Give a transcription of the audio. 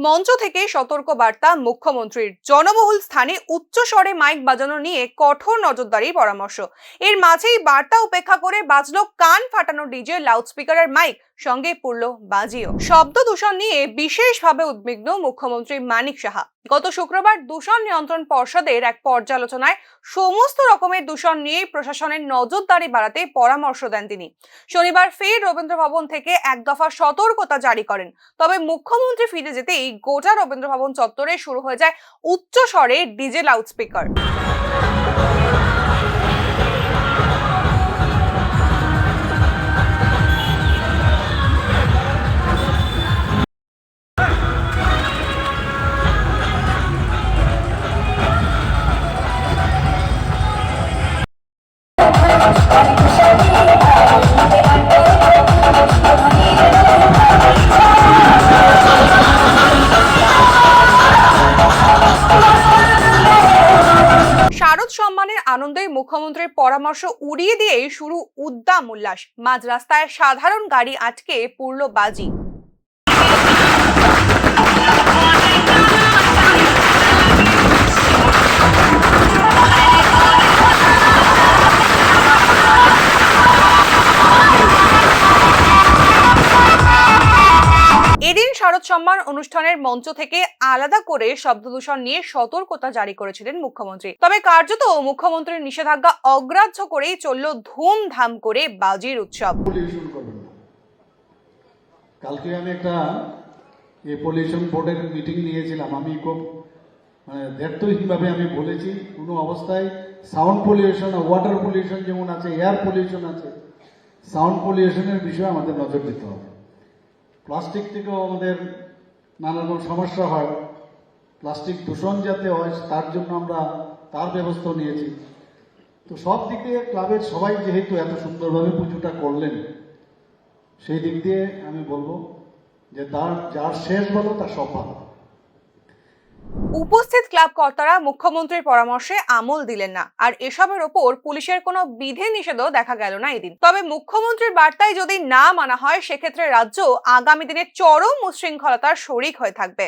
মঞ্চ থেকে সতর্ক বার্তা মুখ্যমন্ত্রীর। জনবহুল স্থানে উচ্চ স্বরে মাইক বাজানো নিয়ে কঠোর নজরদারির পরামর্শ। এর মাঝেই বার্তা উপেক্ষা করে বাজলো কান ফাটানো ডিজে, লাউডস্পিকারের মাইক, সঙ্গে পড়ল বাজিও। শব্দ দূষণ নিয়ে বিশেষভাবে উদ্বিগ্ন মুখ্যমন্ত্রী মানিক সাহা। গত শুক্রবার দূষণ নিয়ন্ত্রণ পর্ষদের এক পর্যালোচনায় সমস্ত রকমের দূষণ নিয়ে প্রশাসনের নজরদারি বাড়াতে পরামর্শ দেন তিনি। শনিবার ফের রবীন্দ্র ভবন থেকে এক দফা সতর্কতা জারি করেন। তবে মুখ্যমন্ত্রী ফিরে যেতেই গোটা রবীন্দ্র ভবন চত্বরে শুরু হয়ে যায় উচ্চ স্বরে ডিজে, লাউডস্পিকার। শারদ সম্মানের আনন্দে মুখ্যমন্ত্রীর পরামর্শ উড়িয়ে দিয়ে শুরু উদ্দাম উল্লাস। মাঝ রাস্তায় সাধারণ গাড়ি আটকে পুরল বাজি। এদিন শারদ সম্মান অনুষ্ঠানের মঞ্চ থেকে আলাদা করে শব্দদূষণ নিয়ে সতর্কতা জারি করেছিলেন মুখ্যমন্ত্রী। তবে কার্যত মুখ্যমন্ত্রীর নিষেধাজ্ঞা অগ্রাহ্য করেই চলল ধুমধাম করে বাজির উৎসব। কালকে আমি একটা পলিউশন বোর্ডের মিটিং নিয়েছিলাম। আমি খুব দায়িত্বহীনভাবে আমি বলেছি, কোনো অবস্থায় সাউন্ড পলিউশন, ওয়াটার পলিউশন যেমন আছে, এয়ার পলিউশন আছে, সাউন্ড পলিউশনের বিষয়ে আমাদের নজর দিতে হবে। প্লাস্টিক থেকেও আমাদের নানা রকম সমস্যা হয়। প্লাস্টিক দূষণ যাতে হয় তার জন্য আমরা তার ব্যবস্থা নিয়েছি। তো সব দিক দিয়ে ক্লাবের সবাই যেহেতু এত সুন্দরভাবে পুজোটা করলেন, সেই দিক দিয়ে আমি বলবো যে যার শেষ ভালো তার সব ভালো। উপস্থিত ক্লাব কর্তারা মুখ্যমন্ত্রীর পরামর্শে আমল দিলেন না, আর এসবের ওপর পুলিশের কোনো বিধি নিষেধও দেখা গেল না এদিন। তবে মুখ্যমন্ত্রীর বার্তায় যদি না মানা হয়, সেক্ষেত্রে রাজ্য আগামী দিনে চরম উচ্ছৃঙ্খলতার শরিক হয়ে থাকবে।